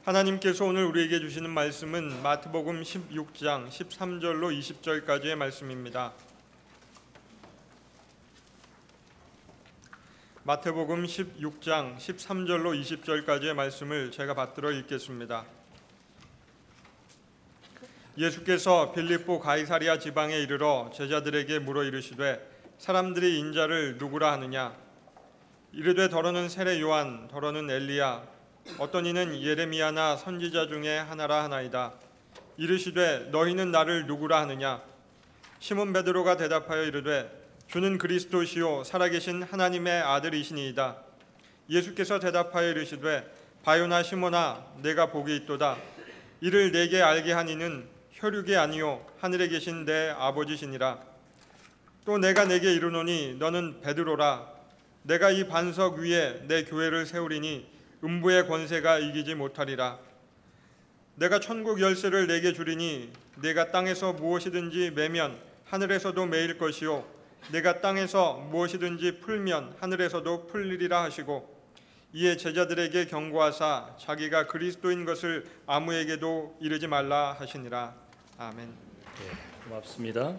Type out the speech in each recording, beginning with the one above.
하나님께서 오늘 우리에게 주시는 말씀은 마태복음 16장 13절로 20절까지의 말씀입니다. 마태복음 16장 13절로 20절까지의 말씀을 제가 받들어 읽겠습니다. 예수께서 빌립보 가이사랴 지방에 이르러 제자들에게 물어 이르시되 사람들이 인자를 누구라 하느냐? 이르되 더러는 세례 요한, 더러는 엘리야, 어떤 이는 예레미야나 선지자 중에 하나라 하나이다. 이르시되 너희는 나를 누구라 하느냐? 시몬 베드로가 대답하여 이르되 주는 그리스도시요 살아계신 하나님의 아들이시니이다. 예수께서 대답하여 이르시되 바요나 시몬아, 내가 복이 있도다. 이를 내게 알게 한 이는 혈육이 아니요 하늘에 계신 내 아버지시니라. 또 내가 내게 이르노니 너는 베드로라. 내가 이 반석 위에 내 교회를 세우리니 음부의 권세가 이기지 못하리라. 내가 천국 열쇠를 내게 주리니 내가 땅에서 무엇이든지 매면 하늘에서도 매일 것이요 내가 땅에서 무엇이든지 풀면 하늘에서도 풀리리라 하시고, 이에 제자들에게 경고하사 자기가 그리스도인 것을 아무에게도 이르지 말라 하시니라. 아멘. 네, 고맙습니다.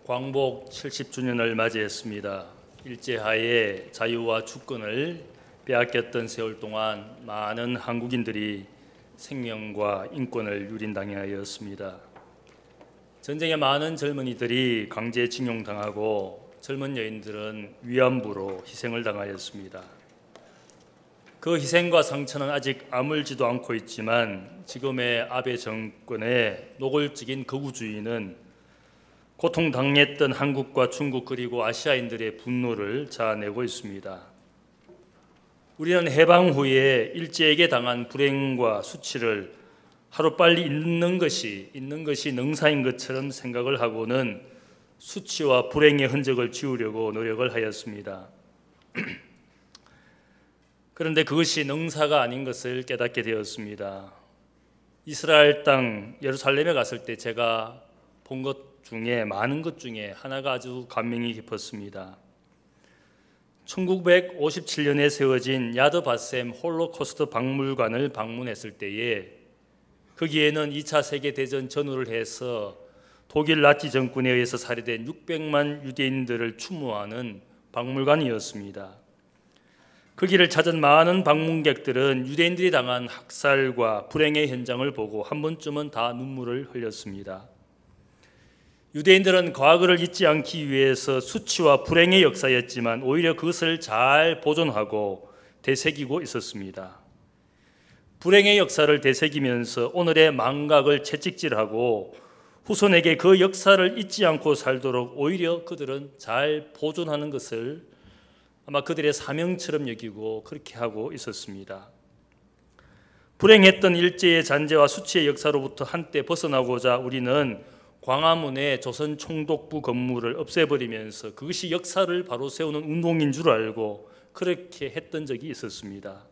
광복 70주년을 맞이했습니다. 일제하에 자유와 주권을 빼앗겼던 세월 동안 많은 한국인들이 생명과 인권을 유린당하였습니다. 전쟁에 많은 젊은이들이 강제징용당하고 젊은 여인들은 위안부로 희생을 당하였습니다. 그 희생과 상처는 아직 아물지도 않고 있지만 지금의 아베 정권의 노골적인 극우주의는 고통당했던 한국과 중국 그리고 아시아인들의 분노를 자아내고 있습니다. 우리는 해방 후에 일제에게 당한 불행과 수치를 하루빨리 잊는 것이 능사인 것처럼 생각을 하고는 수치와 불행의 흔적을 지우려고 노력을 하였습니다. 그런데 그것이 능사가 아닌 것을 깨닫게 되었습니다. 이스라엘 땅 예루살렘에 갔을 때 제가 본 것 중에 많은 것 중에 하나가 아주 감명이 깊었습니다. 1957년에 세워진 야드 바셈 홀로코스트 박물관을 방문했을 때에 거기에는 2차 세계대전 전후를 해서 독일 나치 정권에 의해서 살해된 600만 유대인들을 추모하는 박물관이었습니다. 거기를 찾은 많은 방문객들은 유대인들이 당한 학살과 불행의 현장을 보고 한 번쯤은 다 눈물을 흘렸습니다. 유대인들은 과거를 잊지 않기 위해서 수치와 불행의 역사였지만 오히려 그것을 잘 보존하고 되새기고 있었습니다. 불행의 역사를 되새기면서 오늘의 망각을 채찍질하고 후손에게 그 역사를 잊지 않고 살도록 오히려 그들은 잘 보존하는 것을 아마 그들의 사명처럼 여기고 그렇게 하고 있었습니다. 불행했던 일제의 잔재와 수치의 역사로부터 한때 벗어나고자 우리는 광화문의 조선 총독부 건물을 없애버리면서 그것이 역사를 바로 세우는 운동인 줄 알고 그렇게 했던 적이 있었습니다.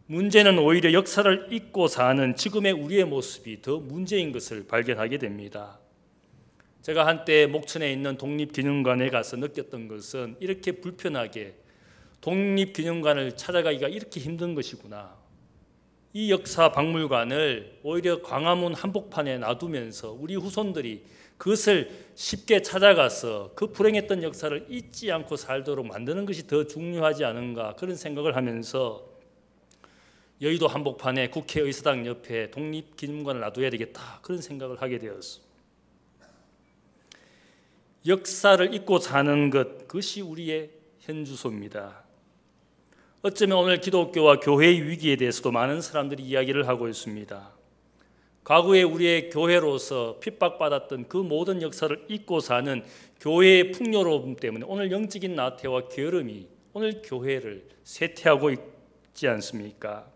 문제는 오히려 역사를 잊고 사는 지금의 우리의 모습이 더 문제인 것을 발견하게 됩니다. 제가 한때 목천에 있는 독립기념관에 가서 느꼈던 것은 이렇게 불편하게 독립기념관을 찾아가기가 이렇게 힘든 것이구나. 이 역사 박물관을 오히려 광화문 한복판에 놔두면서 우리 후손들이 그것을 쉽게 찾아가서 그 불행했던 역사를 잊지 않고 살도록 만드는 것이 더 중요하지 않은가, 그런 생각을 하면서 여의도 한복판에 국회의사당 옆에 독립기념관을 놔둬야 되겠다, 그런 생각을 하게 되었습니다. 역사를 잊고 사는 것, 그것이 우리의 현주소입니다. 어쩌면 오늘 기독교와 교회의 위기에 대해서도 많은 사람들이 이야기를 하고 있습니다. 과거에 우리의 교회로서 핍박받았던 그 모든 역사를 잊고 사는 교회의 풍요로움 때문에 오늘 영적인 나태와 게으름이 오늘 교회를 쇠퇴하고 있지 않습니까?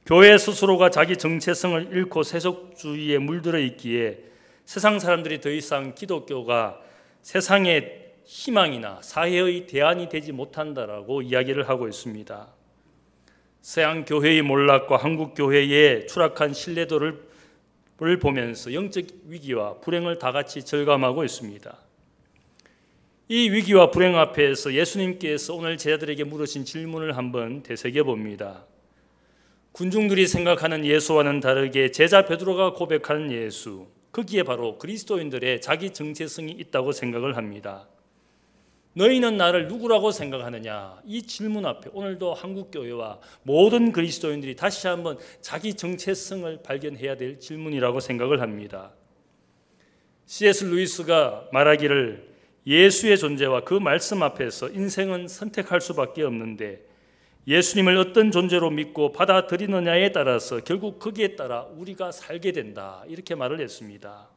교회 스스로가 자기 정체성을 잃고 세속주의에 물들어 있기에 세상 사람들이 더 이상 기독교가 세상의 희망이나 사회의 대안이 되지 못한다라고 이야기를 하고 있습니다. 서양 교회의 몰락과 한국 교회의 추락한 신뢰도를 보면서 영적 위기와 불행을 다 같이 절감하고 있습니다. 이 위기와 불행 앞에서 예수님께서 오늘 제자들에게 물으신 질문을 한번 되새겨봅니다. 군중들이 생각하는 예수와는 다르게 제자 베드로가 고백하는 예수, 거기에 바로 그리스도인들의 자기 정체성이 있다고 생각을 합니다. 너희는 나를 누구라고 생각하느냐? 이 질문 앞에 오늘도 한국교회와 모든 그리스도인들이 다시 한번 자기 정체성을 발견해야 될 질문이라고 생각을 합니다. C.S. 루이스가 말하기를 예수의 존재와 그 말씀 앞에서 인생은 선택할 수밖에 없는데 예수님을 어떤 존재로 믿고 받아들이느냐에 따라서 결국 거기에 따라 우리가 살게 된다, 이렇게 말을 했습니다.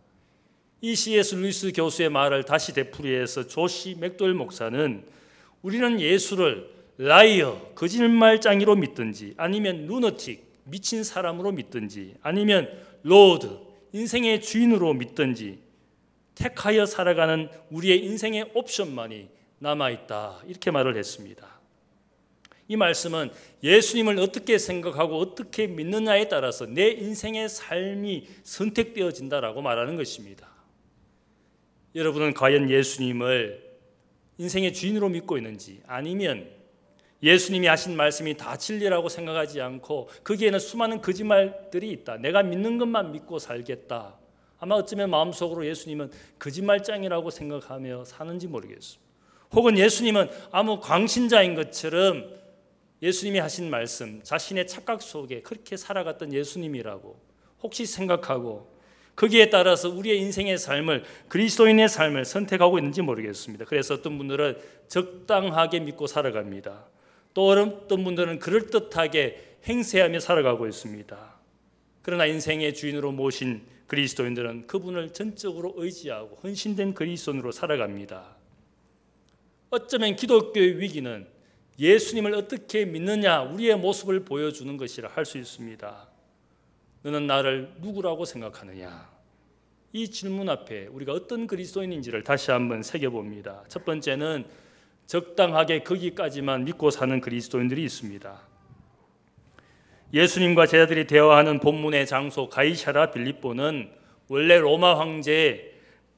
이 C.S. 루이스 교수의 말을 다시 되풀이해서 조시 맥도웰 목사는 우리는 예수를 라이어, 거짓말장이로 믿든지 아니면 루너틱, 미친 사람으로 믿든지 아니면 로드, 인생의 주인으로 믿든지 택하여 살아가는 우리의 인생의 옵션만이 남아있다, 이렇게 말을 했습니다. 이 말씀은 예수님을 어떻게 생각하고 어떻게 믿느냐에 따라서 내 인생의 삶이 선택되어진다라고 말하는 것입니다. 여러분은 과연 예수님을 인생의 주인으로 믿고 있는지, 아니면 예수님이 하신 말씀이 다 진리라고 생각하지 않고 거기에는 수많은 거짓말들이 있다, 내가 믿는 것만 믿고 살겠다, 아마 어쩌면 마음속으로 예수님은 거짓말장이라고 생각하며 사는지 모르겠습니다. 혹은 예수님은 아무 광신자인 것처럼 예수님이 하신 말씀, 자신의 착각 속에 그렇게 살아갔던 예수님이라고 혹시 생각하고 거기에 따라서 우리의 인생의 삶을, 그리스도인의 삶을 선택하고 있는지 모르겠습니다. 그래서 어떤 분들은 적당하게 믿고 살아갑니다. 또 어떤 분들은 그럴듯하게 행세하며 살아가고 있습니다. 그러나 인생의 주인으로 모신 그리스도인들은 그분을 전적으로 의지하고 헌신된 그리스도인으로 살아갑니다. 어쩌면 기독교의 위기는 예수님을 어떻게 믿느냐, 우리의 모습을 보여주는 것이라 할 수 있습니다. 너는 나를 누구라고 생각하느냐? 이 질문 앞에 우리가 어떤 그리스도인인지를 다시 한번 새겨봅니다. 첫 번째는 적당하게 거기까지만 믿고 사는 그리스도인들이 있습니다. 예수님과 제자들이 대화하는 본문의 장소 가이사랴 빌립보는 원래 로마 황제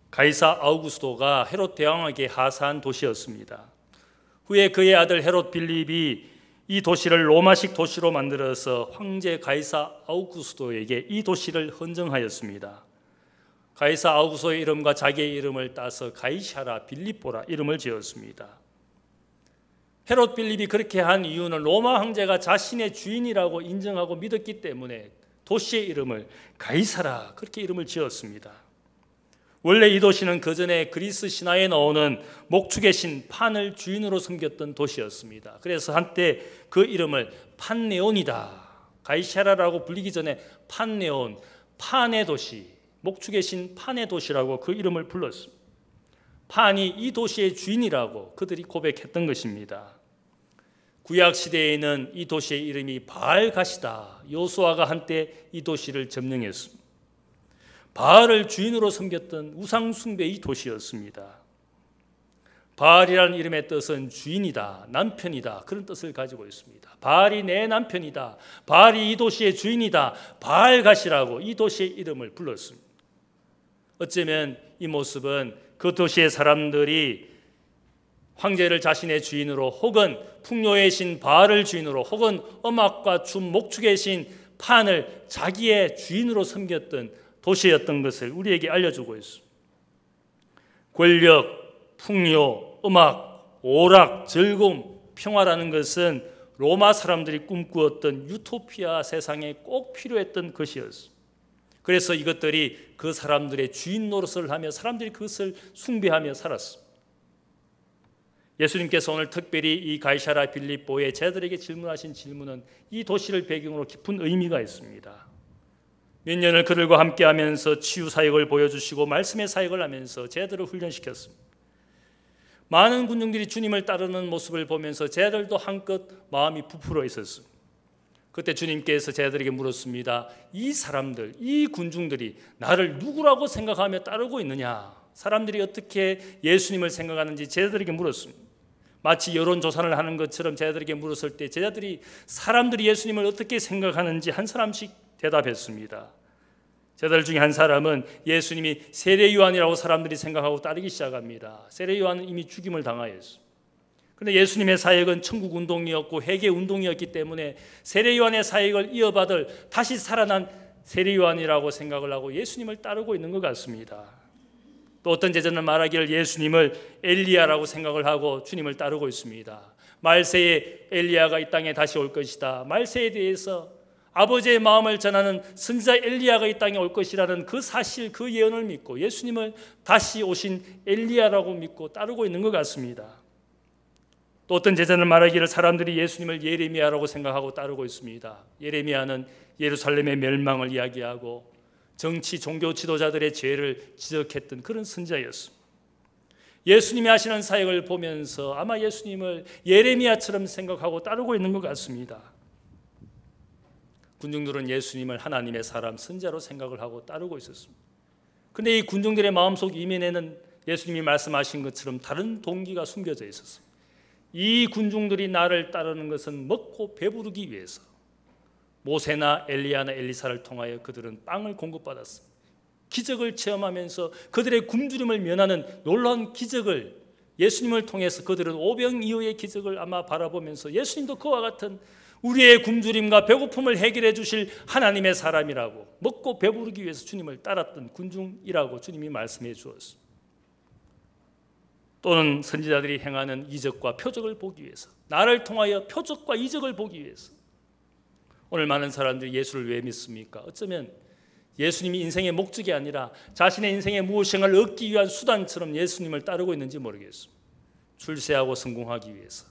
가이사 아우구스도가 헤롯 대왕에게 하사한 도시였습니다. 후에 그의 아들 헤롯 빌립이 이 도시를 로마식 도시로 만들어서 황제 가이사 아우구스도에게 이 도시를 헌정하였습니다. 가이사 아우구스도의 이름과 자기의 이름을 따서 가이사랴 빌립보라 이름을 지었습니다. 헤롯 빌립이 그렇게 한 이유는 로마 황제가 자신의 주인이라고 인정하고 믿었기 때문에 도시의 이름을 가이사라, 그렇게 이름을 지었습니다. 원래 이 도시는 그전에 그리스 신화에 나오는 목축의 신 판을 주인으로 섬겼던 도시였습니다. 그래서 한때 그 이름을 판네온이다, 가이사라라고 불리기 전에 판네온, 판의 도시, 목축의 신 판의 도시라고 그 이름을 불렀습니다. 판이 이 도시의 주인이라고 그들이 고백했던 것입니다. 구약 시대에는 이 도시의 이름이 바알갓이다. 여호수아가 한때 이 도시를 점령했습니다. 바알을 주인으로 섬겼던 우상 숭배의 도시였습니다. 바알이라는 이름의 뜻은 주인이다, 남편이다, 그런 뜻을 가지고 있습니다. 바알이 내 남편이다, 바알이 이 도시의 주인이다, 바알갓이라고 이 도시의 이름을 불렀습니다. 어쩌면 이 모습은 그 도시의 사람들이 황제를 자신의 주인으로, 혹은 풍요의 신 바알을 주인으로, 혹은 음악과 춤, 목축의 신 판을 자기의 주인으로 섬겼던 도시였던 것을 우리에게 알려주고 있습니다. 권력, 풍요, 음악, 오락, 즐거움, 평화라는 것은 로마 사람들이 꿈꾸었던 유토피아 세상에 꼭 필요했던 것이었습니다. 그래서 이것들이 그 사람들의 주인 노릇을 하며 사람들이 그것을 숭배하며 살았습니다. 예수님께서 오늘 특별히 이 가이사랴 빌립보에 제자들에게 질문하신 질문은 이 도시를 배경으로 깊은 의미가 있습니다. 몇 년을 그들과 함께하면서 치유 사역을 보여주시고 말씀의 사역을 하면서 제자들을 훈련시켰습니다. 많은 군중들이 주님을 따르는 모습을 보면서 제자들도 한껏 마음이 부풀어 있었습니다. 그때 주님께서 제자들에게 물었습니다. 이 사람들, 이 군중들이 나를 누구라고 생각하며 따르고 있느냐? 사람들이 어떻게 예수님을 생각하는지 제자들에게 물었습니다. 마치 여론조사를 하는 것처럼 제자들에게 물었을 때 사람들이 예수님을 어떻게 생각하는지 한 사람씩 대답했습니다. 제자들 중에 한 사람은 예수님이 세례 요한이라고 사람들이 생각하고 따르기 시작합니다. 세례 요한은 이미 죽임을 당하였습니다. 그런데 예수님의 사역은 천국 운동이었고 회개 운동이었기 때문에 세례 요한의 사역을 이어받을 다시 살아난 세례 요한이라고 생각을 하고 예수님을 따르고 있는 것 같습니다. 또 어떤 제자는 말하기를 예수님을 엘리야라고 생각을 하고 주님을 따르고 있습니다. 말세에 엘리야가 이 땅에 다시 올 것이다. 말세에 대해서 아버지의 마음을 전하는 선지자 엘리야가 이 땅에 올 것이라는 그 사실, 그 예언을 믿고 예수님을 다시 오신 엘리야라고 믿고 따르고 있는 것 같습니다. 또 어떤 제자는 말하기를 사람들이 예수님을 예레미야라고 생각하고 따르고 있습니다. 예레미야는 예루살렘의 멸망을 이야기하고 정치, 종교 지도자들의 죄를 지적했던 그런 선지자였습니다. 예수님이 하시는 사역을 보면서 아마 예수님을 예레미야처럼 생각하고 따르고 있는 것 같습니다. 군중들은 예수님을 하나님의 사람, 선지자로 생각을 하고 따르고 있었습니다. 그런데 이 군중들의 마음속 이면에는 예수님이 말씀하신 것처럼 다른 동기가 숨겨져 있었습니다. 이 군중들이 나를 따르는 것은 먹고 배부르기 위해서 모세나 엘리야나 엘리사를 통하여 그들은 빵을 공급받았습니다. 기적을 체험하면서 그들의 굶주림을 면하는 놀라운 기적을 예수님을 통해서 그들은 오병이어의 기적을 아마 바라보면서 예수님도 그와 같은 우리의 굶주림과 배고픔을 해결해 주실 하나님의 사람이라고 먹고 배부르기 위해서 주님을 따랐던 군중이라고 주님이 말씀해 주었습니다. 또는 선지자들이 행하는 이적과 표적을 보기 위해서, 나를 통하여 표적과 이적을 보기 위해서. 오늘 많은 사람들이 예수를 왜 믿습니까? 어쩌면 예수님이 인생의 목적이 아니라 자신의 인생의 무엇인가를 얻기 위한 수단처럼 예수님을 따르고 있는지 모르겠습니다. 출세하고 성공하기 위해서,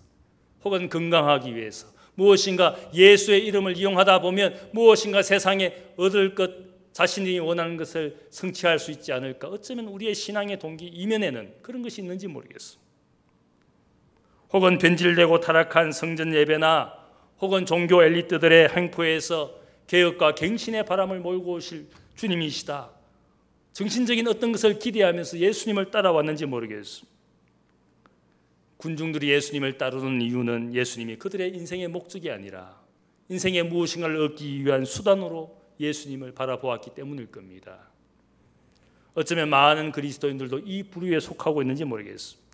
혹은 건강하기 위해서, 무엇인가 예수의 이름을 이용하다 보면 무엇인가 세상에 얻을 것, 자신이 원하는 것을 성취할 수 있지 않을까. 어쩌면 우리의 신앙의 동기 이면에는 그런 것이 있는지 모르겠습니다. 혹은 변질되고 타락한 성전 예배나 혹은 종교 엘리트들의 행포에서 개혁과 갱신의 바람을 몰고 오실 주님이시다. 정신적인 어떤 것을 기대하면서 예수님을 따라왔는지 모르겠습니다. 군중들이 예수님을 따르는 이유는 예수님이 그들의 인생의 목적이 아니라 인생의 무엇인가를 얻기 위한 수단으로 예수님을 바라보았기 때문일 겁니다. 어쩌면 많은 그리스도인들도 이 부류에 속하고 있는지 모르겠습니다.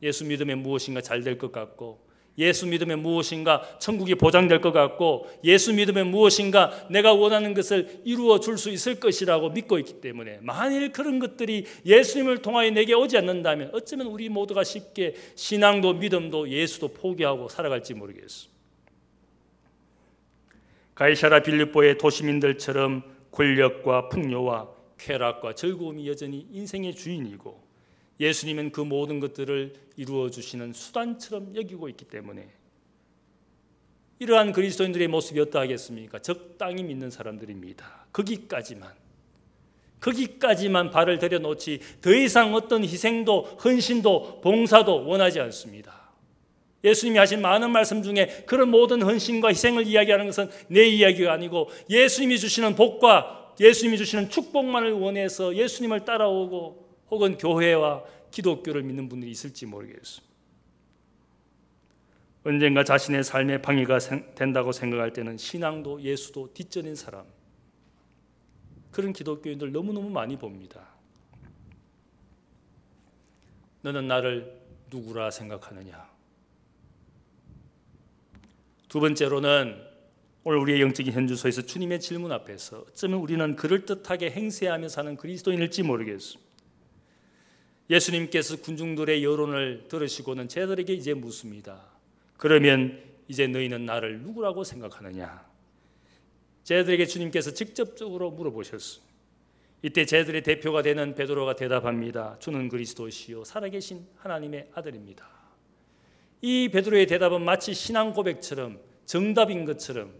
예수 믿으면 무엇인가 잘 될 것 같고, 예수 믿으면 무엇인가 천국이 보장될 것 같고, 예수 믿으면 무엇인가 내가 원하는 것을 이루어 줄 수 있을 것이라고 믿고 있기 때문에 만일 그런 것들이 예수님을 통하여 내게 오지 않는다면 어쩌면 우리 모두가 쉽게 신앙도 믿음도 예수도 포기하고 살아갈지 모르겠습니다. 가이사라 빌립보의 도시민들처럼 권력과 풍요와 쾌락과 즐거움이 여전히 인생의 주인이고 예수님은 그 모든 것들을 이루어 주시는 수단처럼 여기고 있기 때문에 이러한 그리스도인들의 모습이 어떠하겠습니까? 적당히 믿는 사람들입니다. 거기까지만 발을 들여놓지 더 이상 어떤 희생도 헌신도 봉사도 원하지 않습니다. 예수님이 하신 많은 말씀 중에 그런 모든 헌신과 희생을 이야기하는 것은 내 이야기가 아니고 예수님이 주시는 복과 예수님이 주시는 축복만을 원해서 예수님을 따라오고 혹은 교회와 기독교를 믿는 분들이 있을지 모르겠습니다. 언젠가 자신의 삶의 방해가 된다고 생각할 때는 신앙도 예수도 뒷전인 사람, 그런 기독교인들 너무너무 많이 봅니다. 너는 나를 누구라 생각하느냐? 두 번째로는 오늘 우리의 영적인 현주소에서 주님의 질문 앞에서 어쩌면 우리는 그럴듯하게 행세하며 사는 그리스도인일지 모르겠습니다. 예수님께서 군중들의 여론을 들으시고는 제자들에게 이제 묻습니다. 그러면 이제 너희는 나를 누구라고 생각하느냐? 제자들에게 주님께서 직접적으로 물어보셨습니다. 이때 제자들의 대표가 되는 베드로가 대답합니다. 주는 그리스도시요 살아계신 하나님의 아들입니다. 이 베드로의 대답은 마치 신앙 고백처럼 정답인 것처럼,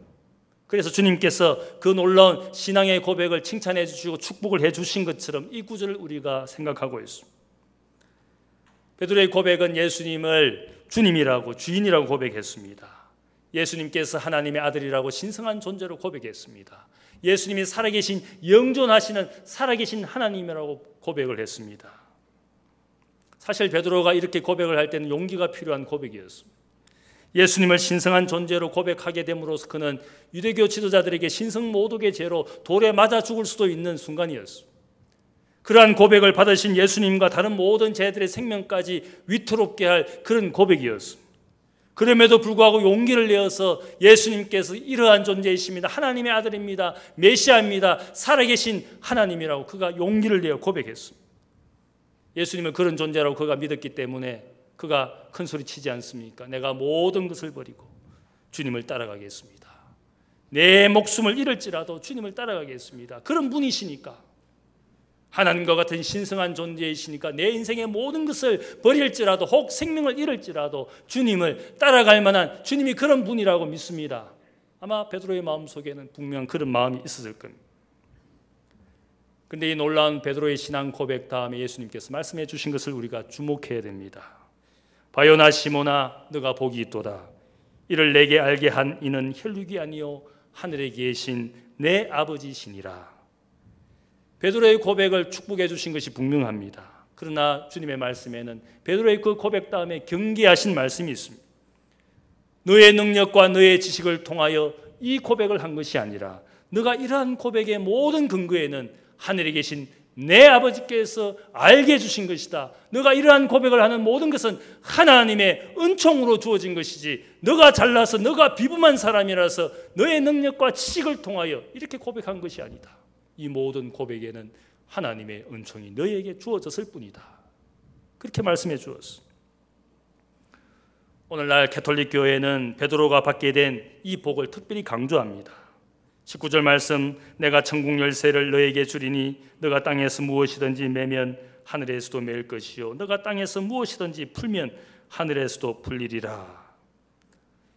그래서 주님께서 그 놀라운 신앙의 고백을 칭찬해 주시고 축복을 해 주신 것처럼 이 구절을 우리가 생각하고 있습니다. 베드로의 고백은 예수님을 주님이라고 주인이라고 고백했습니다. 예수님께서 하나님의 아들이라고 신성한 존재로 고백했습니다. 예수님이 살아계신 영존하시는 살아계신 하나님이라고 고백을 했습니다. 사실 베드로가 이렇게 고백을 할 때는 용기가 필요한 고백이었습니다. 예수님을 신성한 존재로 고백하게 됨으로써 그는 유대교 지도자들에게 신성 모독의 죄로 돌에 맞아 죽을 수도 있는 순간이었습니다. 그러한 고백을 받으신 예수님과 다른 모든 제자들의 생명까지 위태롭게 할 그런 고백이었습니다. 그럼에도 불구하고 용기를 내어서 예수님께서 이러한 존재이십니다. 하나님의 아들입니다. 메시아입니다. 살아계신 하나님이라고 그가 용기를 내어 고백했습니다. 예수님을 그런 존재라고 그가 믿었기 때문에 그가 큰 소리 치지 않습니까? 내가 모든 것을 버리고 주님을 따라가겠습니다. 내 목숨을 잃을지라도 주님을 따라가겠습니다. 그런 분이시니까, 하나님과 같은 신성한 존재이시니까 내 인생의 모든 것을 버릴지라도 혹 생명을 잃을지라도 주님을 따라갈 만한 주님이 그런 분이라고 믿습니다. 아마 베드로의 마음속에는 분명 그런 마음이 있었을 겁니다. 그런데 이 놀라운 베드로의 신앙 고백 다음에 예수님께서 말씀해 주신 것을 우리가 주목해야 됩니다. 바요나 시몬아 너가 복이 있도다. 이를 내게 알게 한 이는 혈육이 아니요 하늘에 계신 내 아버지시니라. 베드로의 고백을 축복해 주신 것이 분명합니다. 그러나 주님의 말씀에는 베드로의 그 고백 다음에 경계하신 말씀이 있습니다. 너의 능력과 너의 지식을 통하여 이 고백을 한 것이 아니라 너가 이러한 고백의 모든 근거에는 하늘에 계신 내 아버지께서 알게 해주신 것이다. 너가 이러한 고백을 하는 모든 것은 하나님의 은총으로 주어진 것이지 너가 잘나서 너가 비범한 사람이라서 너의 능력과 지식을 통하여 이렇게 고백한 것이 아니다. 이 모든 고백에는 하나님의 은총이 너에게 주어졌을 뿐이다. 그렇게 말씀해 주었습니다. 오늘날 가톨릭 교회는 베드로가 받게 된 이 복을 특별히 강조합니다. 19절 말씀, 내가 천국 열쇠를 너에게 주리니 너가 땅에서 무엇이든지 매면 하늘에서도 매일 것이요 너가 땅에서 무엇이든지 풀면 하늘에서도 풀리리라.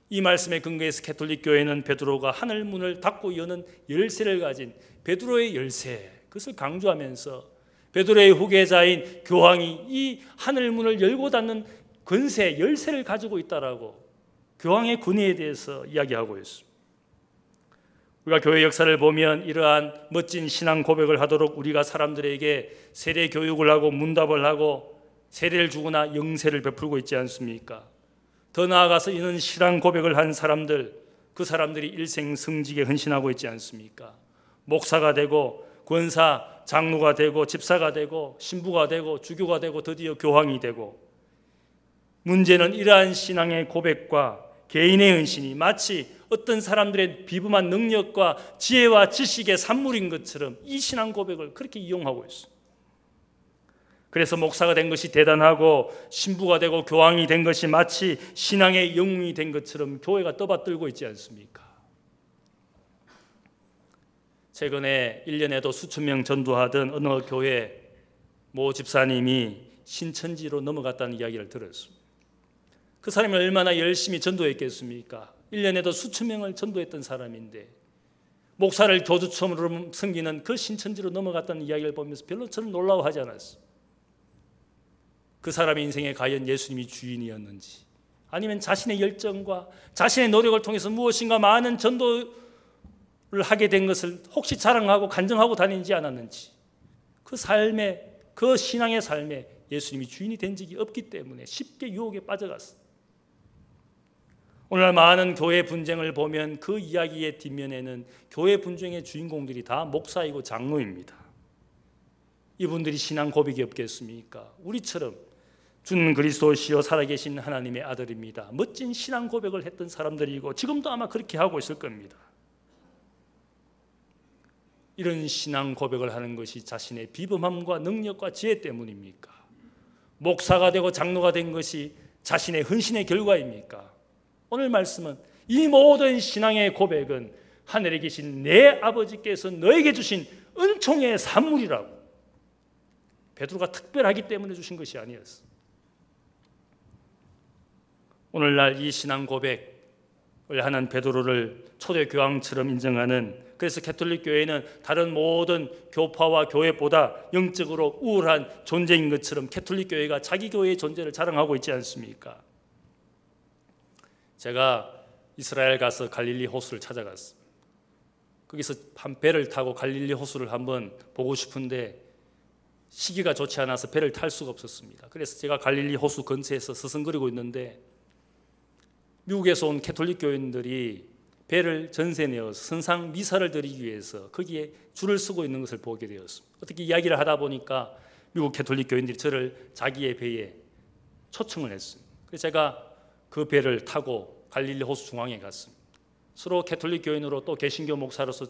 이 말씀에 근거해서 가톨릭 교회는 베드로가 하늘 문을 닫고 여는 열쇠를 가진 베드로의 열쇠, 그것을 강조하면서 베드로의 후계자인 교황이 이 하늘 문을 열고 닫는 권세, 열쇠를 가지고 있다라고 교황의 권위에 대해서 이야기하고 있습니다. 우리가 교회 역사를 보면 이러한 멋진 신앙 고백을 하도록 우리가 사람들에게 세례 교육을 하고 문답을 하고 세례를 주거나 영세를 베풀고 있지 않습니까? 더 나아가서 이런 신앙 고백을 한 사람들, 그 사람들이 일생 성직에 헌신하고 있지 않습니까? 목사가 되고 권사, 장로가 되고 집사가 되고 신부가 되고 주교가 되고 드디어 교황이 되고, 문제는 이러한 신앙의 고백과 개인의 헌신이 마치 어떤 사람들의 비범한 능력과 지혜와 지식의 산물인 것처럼 이 신앙 고백을 그렇게 이용하고 있어요. 그래서 목사가 된 것이 대단하고 신부가 되고 교황이 된 것이 마치 신앙의 영웅이 된 것처럼 교회가 떠받들고 있지 않습니까? 최근에 1년에도 수천 명 전도하던 어느 교회 모 집사님이 신천지로 넘어갔다는 이야기를 들었습니다. 그 사람이 얼마나 열심히 전도했겠습니까? 1년에도 수천 명을 전도했던 사람인데 목사를 교주처럼 섬기는 그 신천지로 넘어갔다는 이야기를 보면서 별로 저는 놀라워하지 않았어요. 그 사람의 인생에 과연 예수님이 주인이었는지, 아니면 자신의 열정과 자신의 노력을 통해서 무엇인가 많은 전도를 하게 된 것을 혹시 자랑하고 간증하고 다니지 않았는지, 그 삶에, 그 신앙의 삶에 예수님이 주인이 된 적이 없기 때문에 쉽게 유혹에 빠져갔어요. 오늘 많은 교회 분쟁을 보면 그 이야기의 뒷면에는 교회 분쟁의 주인공들이 다 목사이고 장로입니다. 이분들이 신앙 고백이 없겠습니까? 우리처럼 주는 그리스도시요 살아계신 하나님의 아들입니다. 멋진 신앙 고백을 했던 사람들이고 지금도 아마 그렇게 하고 있을 겁니다. 이런 신앙 고백을 하는 것이 자신의 비범함과 능력과 지혜 때문입니까? 목사가 되고 장로가 된 것이 자신의 헌신의 결과입니까? 오늘 말씀은 이 모든 신앙의 고백은 하늘에 계신 내 아버지께서 너에게 주신 은총의 산물이라고, 베드로가 특별하기 때문에 주신 것이 아니었어. 오늘날 이 신앙 고백을 하는 베드로를 초대 교황처럼 인정하는, 그래서 가톨릭 교회는 다른 모든 교파와 교회보다 영적으로 우월한 존재인 것처럼 가톨릭 교회가 자기 교회의 존재를 자랑하고 있지 않습니까? 제가 이스라엘 가서 갈릴리 호수를 찾아갔어요. 거기서 한 배를 타고 갈릴리 호수를 한번 보고 싶은데 시기가 좋지 않아서 배를 탈 수가 없었습니다. 그래서 제가 갈릴리 호수 근처에서 서성거리고 있는데 미국에서 온 캐톨릭 교인들이 배를 전세내어서 선상 미사를 드리기 위해서 거기에 줄을 서고 있는 것을 보게 되었습니다. 어떻게 이야기를 하다 보니까 미국 캐톨릭 교인들이 저를 자기의 배에 초청을 했습니다. 그래서 제가 그 배를 타고 갈릴리 호수 중앙에 갔습니다. 서로 캐톨릭 교인으로 또 개신교 목사로서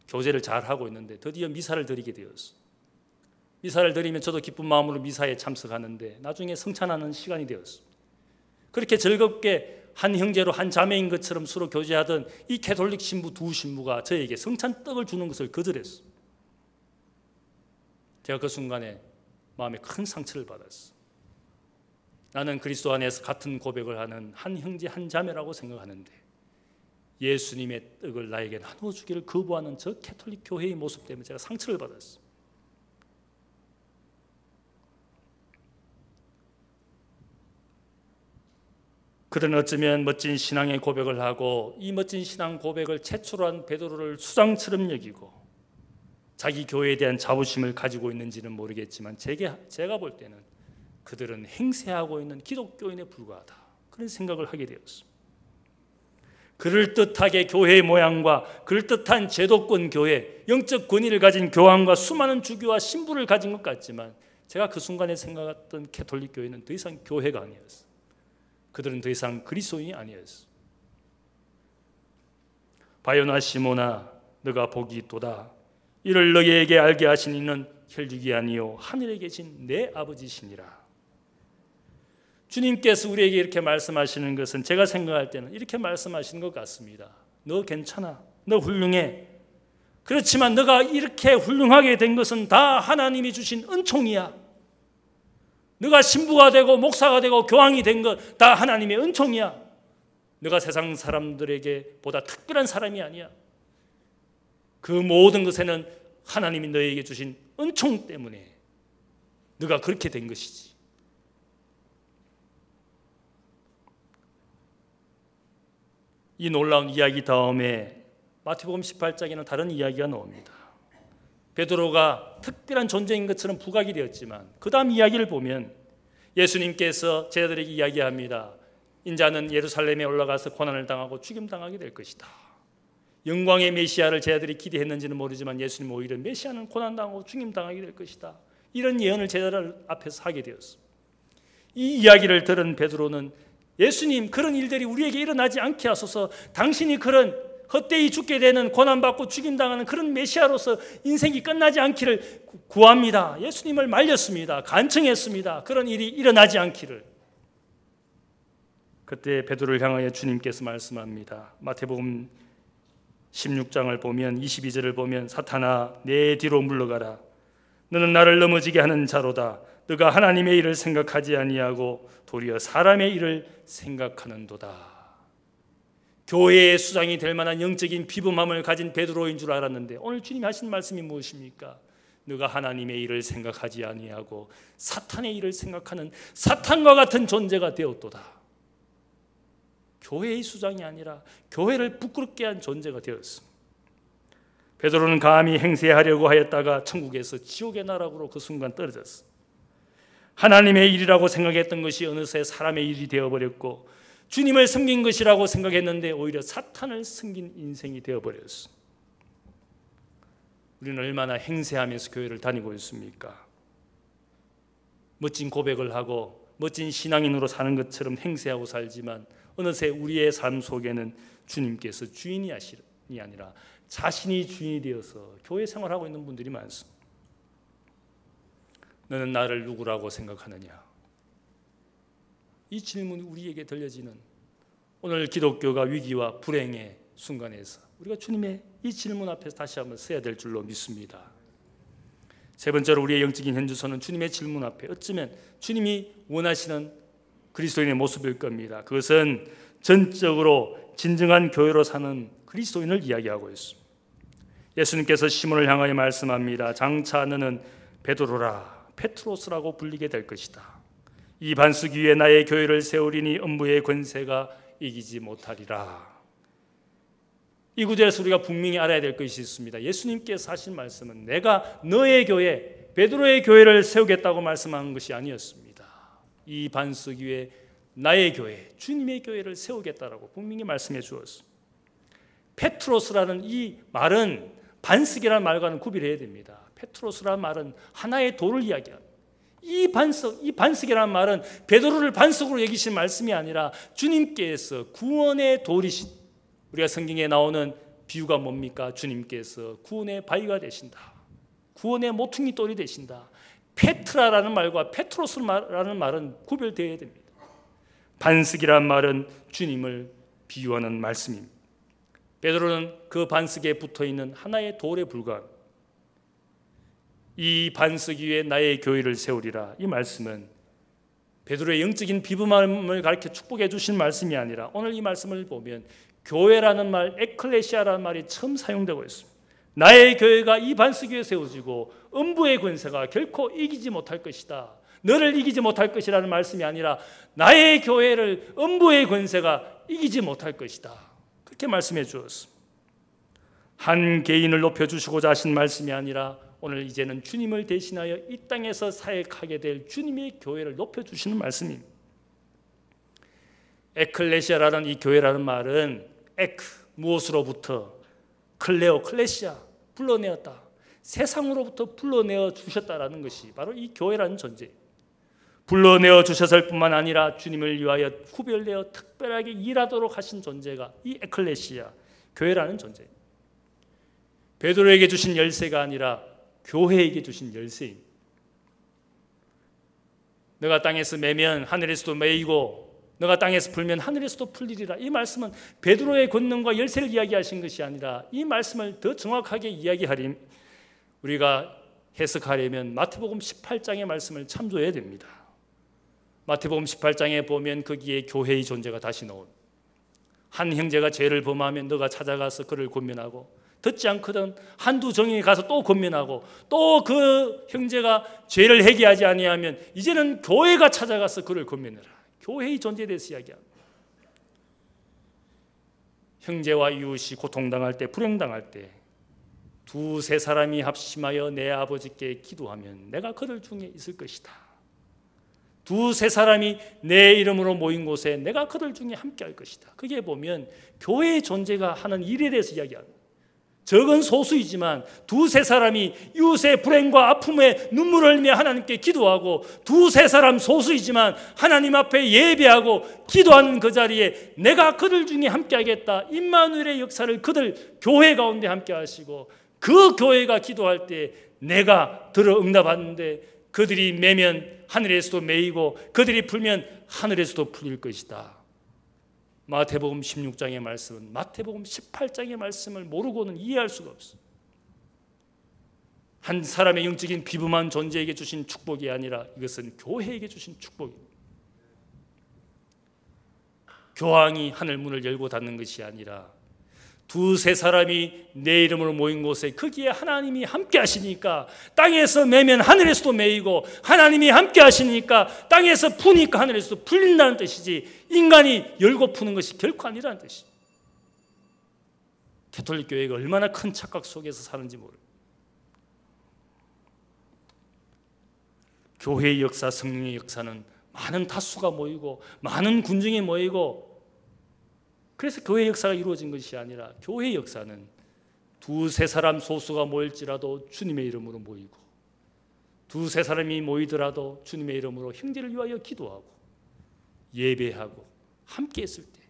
교제를 잘 하고 있는데 드디어 미사를 드리게 되었습니다. 미사를 드리면 저도 기쁜 마음으로 미사에 참석하는데 나중에 성찬하는 시간이 되었습니다. 그렇게 즐겁게 한 형제로 한 자매인 것처럼 서로 교제하던 이 캐톨릭 신부 두 신부가 저에게 성찬떡을 주는 것을 거절했어요. 제가 그 순간에 마음에 큰 상처를 받았어요. 나는 그리스도 안에서 같은 고백을 하는 한 형제 한 자매라고 생각하는데 예수님의 떡을 나에게 나눠주기를 거부하는 저 캐톨릭 교회의 모습 때문에 제가 상처를 받았어요. 그런 어쩌면 멋진 신앙의 고백을 하고 이 멋진 신앙 고백을 최초로 베드로를 수장처럼 여기고 자기 교회에 대한 자부심을 가지고 있는지는 모르겠지만 제가 볼 때는 그들은 행세하고 있는 기독교인에 불과하다, 그런 생각을 하게 되었습니다. 그럴듯하게 교회의 모양과 그럴듯한 제도권 교회, 영적 권위를 가진 교황과 수많은 주교와 신부를 가진 것 같지만 제가 그 순간에 생각했던 캐톨릭 교회는 더 이상 교회가 아니었어요. 그들은 더 이상 그리스도인이 아니었어. 바요나 시모나 너가 복이 있도다. 이를 너희에게 알게 하신 이는 혈육이 아니요 하늘에 계신 내 아버지시니라. 주님께서 우리에게 이렇게 말씀하시는 것은 제가 생각할 때는 이렇게 말씀하시는 것 같습니다. 너 괜찮아, 너 훌륭해. 그렇지만 너가 이렇게 훌륭하게 된 것은 다 하나님이 주신 은총이야. 너가 신부가 되고 목사가 되고 교황이 된 것 다 하나님의 은총이야. 너가 세상 사람들에게 보다 특별한 사람이 아니야. 그 모든 것에는 하나님이 너에게 주신 은총 때문에 너가 그렇게 된 것이지. 이 놀라운 이야기 다음에 마태복음 18장에는 다른 이야기가 나옵니다. 베드로가 특별한 존재인 것처럼 부각이 되었지만 그 다음 이야기를 보면 예수님께서 제자들에게 이야기합니다. 인자는 예루살렘에 올라가서 고난을 당하고 죽임당하게 될 것이다. 영광의 메시아를 제자들이 기대했는지는 모르지만 예수님 오히려 메시아는 고난당하고 죽임당하게 될 것이다. 이런 예언을 제자들 앞에서 하게 되었습니다. 이 이야기를 들은 베드로는 예수님, 그런 일들이 우리에게 일어나지 않게 하소서. 당신이 그런 헛되이 죽게 되는, 고난받고 죽임당하는 그런 메시아로서 인생이 끝나지 않기를 구합니다. 예수님을 말렸습니다. 간청했습니다. 그런 일이 일어나지 않기를. 그때 베드로를 향하여 주님께서 말씀합니다. 마태복음 16장을 보면 22절을 보면 사탄아 내 뒤로 물러가라. 너는 나를 넘어지게 하는 자로다. 너가 하나님의 일을 생각하지 아니하고 도리어 사람의 일을 생각하는도다. 교회의 수장이 될 만한 영적인 비범함을 가진 베드로인 줄 알았는데 오늘 주님이 하신 말씀이 무엇입니까? 너가 하나님의 일을 생각하지 아니하고 사탄의 일을 생각하는 사탄과 같은 존재가 되었도다. 교회의 수장이 아니라 교회를 부끄럽게 한 존재가 되었습니다. 베드로는 감히 행세하려고 하였다가 천국에서 지옥의 나락으로 그 순간 떨어졌습니다. 하나님의 일이라고 생각했던 것이 어느새 사람의 일이 되어버렸고 주님을 섬긴 것이라고 생각했는데 오히려 사탄을 섬긴 인생이 되어버렸습니다. 우리는 얼마나 행세하면서 교회를 다니고 있습니까? 멋진 고백을 하고 멋진 신앙인으로 사는 것처럼 행세하고 살지만 어느새 우리의 삶 속에는 주님께서 주인이 아니라 자신이 주인이 되어서 교회 생활하고 있는 분들이 많습니다. 너는 나를 누구라고 생각하느냐? 이 질문이 우리에게 들려지는 오늘 기독교가 위기와 불행의 순간에서 우리가 주님의 이 질문 앞에서 다시 한번 서야 될 줄로 믿습니다. 세 번째로 우리의 영적인 현주소는 주님의 질문 앞에 어쩌면 주님이 원하시는 그리스도인의 모습일 겁니다. 그것은 전적으로 진정한 교회로 사는 그리스도인을 이야기하고 있습니다. 예수님께서 시몬을 향하여 말씀합니다. 장차 너는 베드로라 페트로스라고 불리게 될 것이다. 이 반석 위에 나의 교회를 세우리니 음부의 권세가 이기지 못하리라. 이 구절에서 우리가 분명히 알아야 될 것이 있습니다. 예수님께서 하신 말씀은 내가 너의 교회 베드로의 교회를 세우겠다고 말씀한 것이 아니었습니다. 이 반석 위에 나의 교회, 주님의 교회를 세우겠다라고 분명히 말씀해 주었습니다. 페트로스라는 이 말은 반석이라는 말과는 구별해야 됩니다. 페트로스라는 말은 하나의 돌을 이야기합니다. 이 반석이라는 말은 베드로를 반석으로 여기신 말씀이 아니라 주님께서 구원의 돌이신, 우리가 성경에 나오는 비유가 뭡니까? 주님께서 구원의 바위가 되신다. 구원의 모퉁이 돌이 되신다. 페트라라는 말과 페트로스라는 말은 구별되어야 됩니다. 반석이라는 말은 주님을 비유하는 말씀입니다. 베드로는 그 반석에 붙어있는 하나의 돌에 불과합니다. 이 반석 위에 나의 교회를 세우리라. 이 말씀은 베드로의 영적인 비범함을 가르쳐 축복해 주신 말씀이 아니라 오늘 이 말씀을 보면 교회라는 말, 에클레시아라는 말이 처음 사용되고 있습니다. 나의 교회가 이 반석 위에 세워지고 음부의 권세가 결코 이기지 못할 것이다. 너를 이기지 못할 것이라는 말씀이 아니라 나의 교회를 음부의 권세가 이기지 못할 것이다. 그렇게 말씀해 주었습니다. 한 개인을 높여주시고자 하신 말씀이 아니라 오늘 이제는 주님을 대신하여 이 땅에서 사역하게 될 주님의 교회를 높여주시는 말씀입니다. 에클레시아라는 이 교회라는 말은 에크, 무엇으로부터, 클레오, 클레시아, 불러내었다. 세상으로부터 불러내어 주셨다라는 것이 바로 이 교회라는 존재. 불러내어 주셨을 뿐만 아니라 주님을 위하여 구별되어 특별하게 일하도록 하신 존재가 이 에클레시아, 교회라는 존재. 베드로에게 주신 열쇠가 아니라 교회에게 주신 열쇠입니다. 너가 땅에서 매면 하늘에서도 매이고 너가 땅에서 풀면 하늘에서도 풀리리라. 이 말씀은 베드로의 권능과 열쇠를 이야기하신 것이 아니라 이 말씀을 더 정확하게 이야기하려면 우리가 해석하려면 마태복음 18장의 말씀을 참조해야 됩니다. 마태복음 18장에 보면 거기에 교회의 존재가 다시 나온, 한 형제가 죄를 범하면 너가 찾아가서 그를 권면하고 듣지 않거든 한두 정인이 가서 또 권면하고 또 그 형제가 죄를 회개하지 아니하면 이제는 교회가 찾아가서 그를 권면해라. 교회의 존재에 대해서 이야기합니다. 형제와 이웃이 고통당할 때, 불행당할 때 두세 사람이 합심하여 내 아버지께 기도하면 내가 그들 중에 있을 것이다. 두세 사람이 내 이름으로 모인 곳에 내가 그들 중에 함께 할 것이다. 그게 보면 교회의 존재가 하는 일에 대해서 이야기합니다. 적은 소수이지만 두세 사람이 이웃의 불행과 아픔에 눈물을 흘리며 하나님께 기도하고 두세 사람 소수이지만 하나님 앞에 예배하고 기도하는 그 자리에 내가 그들 중에 함께 하겠다. 임마누엘의 역사를 그들 교회 가운데 함께 하시고 그 교회가 기도할 때 내가 들어 응답하는데 그들이 매면 하늘에서도 매이고 그들이 풀면 하늘에서도 풀릴 것이다. 마태복음 16장의 말씀은 마태복음 18장의 말씀을 모르고는 이해할 수가 없어. 한 사람의 영적인 비범한 존재에게 주신 축복이 아니라 이것은 교회에게 주신 축복입니다. 교황이 하늘 문을 열고 닫는 것이 아니라 두세 사람이 내 이름으로 모인 곳에 거기에 하나님이 함께 하시니까 땅에서 매면 하늘에서도 매이고 하나님이 함께 하시니까 땅에서 푸니까 하늘에서도 풀린다는 뜻이지 인간이 열고 푸는 것이 결코 아니라는 뜻이에요. 가톨릭 교회가 얼마나 큰 착각 속에서 사는지 모릅니다. 교회의 역사, 성령의 역사는 많은 다수가 모이고 많은 군중이 모이고 그래서 교회의 역사가 이루어진 것이 아니라 교회의 역사는 두세 사람 소수가 모일지라도 주님의 이름으로 모이고 두세 사람이 모이더라도 주님의 이름으로 형제를 위하여 기도하고 예배하고 함께 했을 때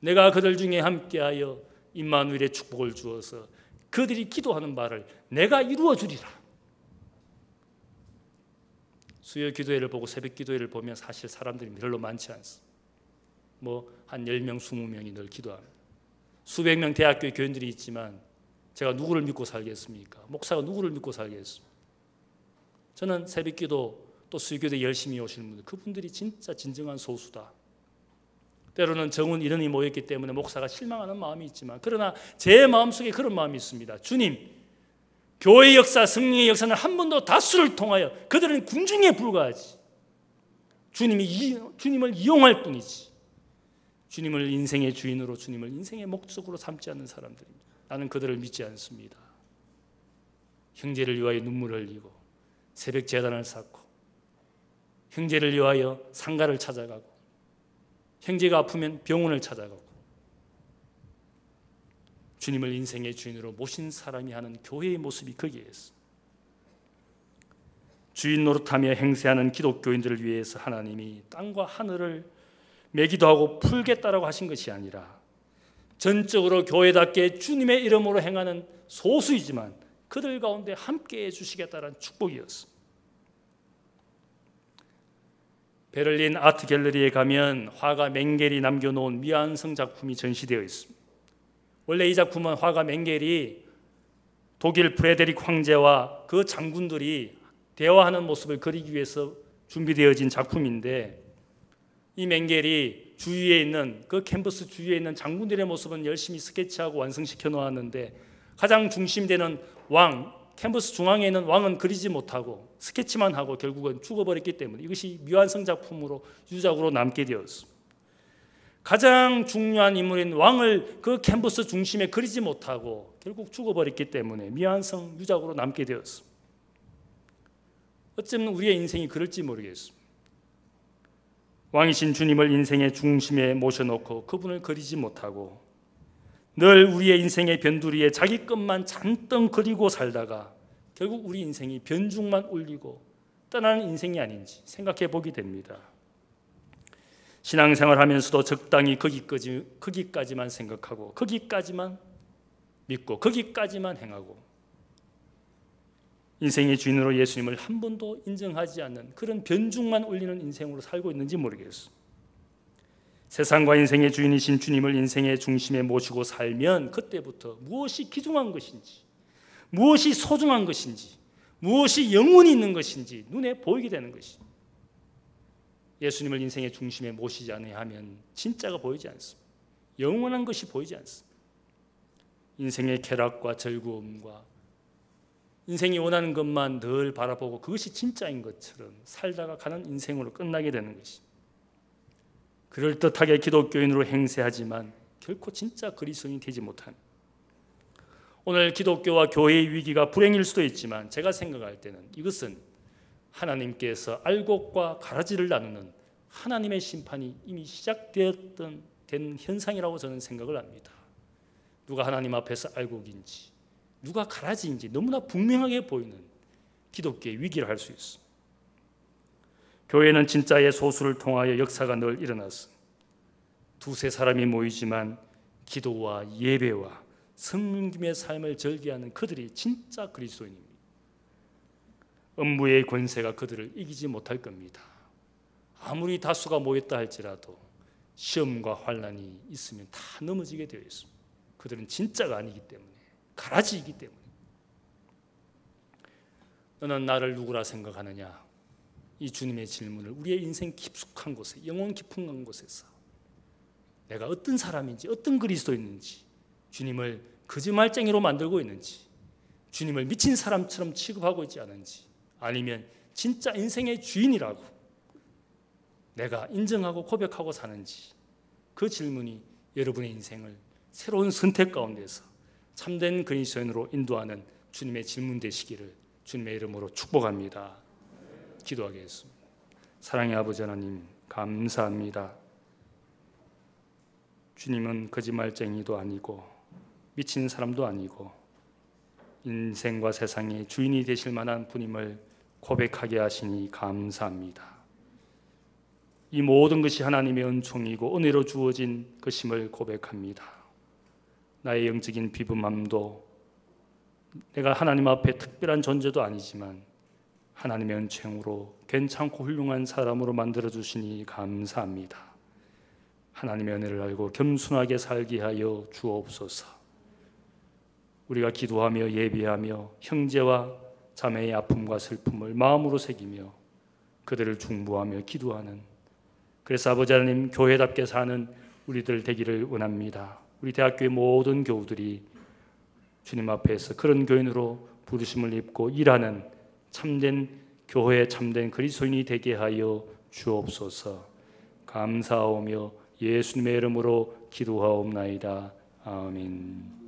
내가 그들 중에 함께하여 임마누엘의 축복을 주어서 그들이 기도하는 바를 내가 이루어 주리라. 수요 기도회를 보고 새벽 기도회를 보면 사실 사람들이 별로 많지 않습니다. 한 10명, 20명이 늘 기도합니다. 수백 명 대학교 교인들이 있지만 제가 누구를 믿고 살겠습니까? 목사가 누구를 믿고 살겠습니까? 저는 새벽기도 또 수요기도에 열심히 오시는 분들 그분들이 진짜 진정한 소수다. 때로는 정은 이런이 모였기 때문에 목사가 실망하는 마음이 있지만 그러나 제 마음속에 그런 마음이 있습니다. 주님, 교회의 역사, 성령의 역사는 한 번도 다수를 통하여 그들은 군중에 불과하지. 주님을 이용할 뿐이지. 주님을 인생의 주인으로 주님을 인생의 목적으로 삼지 않는 사람들입니다. 나는 그들을 믿지 않습니다. 형제를 위하여 눈물을 흘리고 새벽 제단을 쌓고 형제를 위하여 상가를 찾아가고 형제가 아프면 병원을 찾아가고 주님을 인생의 주인으로 모신 사람이 하는 교회의 모습이 거기에 있어. 주인 노릇하며 행세하는 기독교인들을 위해서 하나님이 땅과 하늘을 매기도 하고 풀겠다라고 하신 것이 아니라 전적으로 교회답게 주님의 이름으로 행하는 소수이지만 그들 가운데 함께해 주시겠다는 축복이었습니다. 베를린 아트 갤러리에 가면 화가 맹겔이 남겨놓은 미완성 작품이 전시되어 있습니다. 원래 이 작품은 화가 맹겔이 독일 프레데릭 황제와 그 장군들이 대화하는 모습을 그리기 위해서 준비되어진 작품인데, 이 맹겔이 주위에 있는 그 캔버스 주위에 있는 장군들의 모습은 열심히 스케치하고 완성시켜 놓았는데 가장 중심되는 왕, 캔버스 중앙에 있는 왕은 그리지 못하고 스케치만 하고 결국은 죽어버렸기 때문에 이것이 미완성 작품으로 유작으로 남게 되었습니다. 가장 중요한 인물인 왕을 그 캔버스 중심에 그리지 못하고 결국 죽어버렸기 때문에 미완성 유작으로 남게 되었습니다. 어쩌면 우리의 인생이 그럴지 모르겠습니다. 왕이신 주님을 인생의 중심에 모셔놓고 그분을 그리지 못하고 늘 우리의 인생의 변두리에 자기 것만 잔뜩 그리고 살다가 결국 우리 인생이 변죽만 울리고 떠나는 인생이 아닌지 생각해 보게 됩니다. 신앙생활 하면서도 적당히 거기까지만 생각하고 거기까지만 믿고 거기까지만 행하고 인생의 주인으로 예수님을 한 번도 인정하지 않는 그런 변죽만 울리는 인생으로 살고 있는지 모르겠어요. 세상과 인생의 주인이신 주님을 인생의 중심에 모시고 살면 그때부터 무엇이 귀중한 것인지, 무엇이 소중한 것인지, 무엇이 영혼이 있는 것인지 눈에 보이게 되는 것이죠. 예수님을 인생의 중심에 모시지 않으면 진짜가 보이지 않습니다. 영원한 것이 보이지 않습니다. 인생의 쾌락과 즐거움과 인생이 원하는 것만 늘 바라보고 그것이 진짜인 것처럼 살다가 가는 인생으로 끝나게 되는 것입니다. 그럴듯하게 기독교인으로 행세하지만 결코 진짜 그리스도인이 되지 못한, 오늘 기독교와 교회의 위기가 불행일 수도 있지만 제가 생각할 때는 이것은 하나님께서 알곡과 가라지를 나누는 하나님의 심판이 이미 시작되었던 된 현상이라고 저는 생각을 합니다. 누가 하나님 앞에서 알곡인지 누가 가라지인지 너무나 분명하게 보이는 기독교의 위기를 할 수 있어. 교회는 진짜의 소수를 통하여 역사가 늘 일어났어. 두세 사람이 모이지만 기도와 예배와 섬김의 삶을 절개하는 그들이 진짜 그리스도인입니다. 음부의 권세가 그들을 이기지 못할 겁니다. 아무리 다수가 모였다 할지라도 시험과 환난이 있으면 다 넘어지게 되어 있습니다. 그들은 진짜가 아니기 때문에, 가라지이기 때문에. 너는 나를 누구라 생각하느냐? 이 주님의 질문을 우리의 인생 깊숙한 곳에, 영혼 깊은 곳에서 내가 어떤 사람인지, 어떤 그리스도인인지, 주님을 거짓말쟁이로 만들고 있는지, 주님을 미친 사람처럼 취급하고 있지 않은지, 아니면 진짜 인생의 주인이라고 내가 인정하고 고백하고 사는지, 그 질문이 여러분의 인생을 새로운 선택 가운데서 참된 그리스도인으로 인도하는 주님의 질문 되시기를 주님의 이름으로 축복합니다. 기도하겠습니다. 사랑의 아버지 하나님, 감사합니다. 주님은 거짓말쟁이도 아니고 미친 사람도 아니고 인생과 세상의 주인이 되실 만한 분임을 고백하게 하시니 감사합니다. 이 모든 것이 하나님의 은총이고 은혜로 주어진 것임을 고백합니다. 나의 영적인 비범함도 내가 하나님 앞에 특별한 존재도 아니지만 하나님의 은총으로 괜찮고 훌륭한 사람으로 만들어주시니 감사합니다. 하나님의 은혜를 알고 겸손하게 살게 하여 주옵소서. 우리가 기도하며 예배하며 형제와 자매의 아픔과 슬픔을 마음으로 새기며 그들을 중보하며 기도하는, 그래서 아버지 하나님 교회답게 사는 우리들 되기를 원합니다. 우리 대학교의 모든 교우들이 주님 앞에서 그런 교인으로 부르심을 입고 일하는 참된 교회, 참된 그리스도인이 되게 하여 주옵소서. 감사하오며 예수님의 이름으로 기도하옵나이다. 아멘.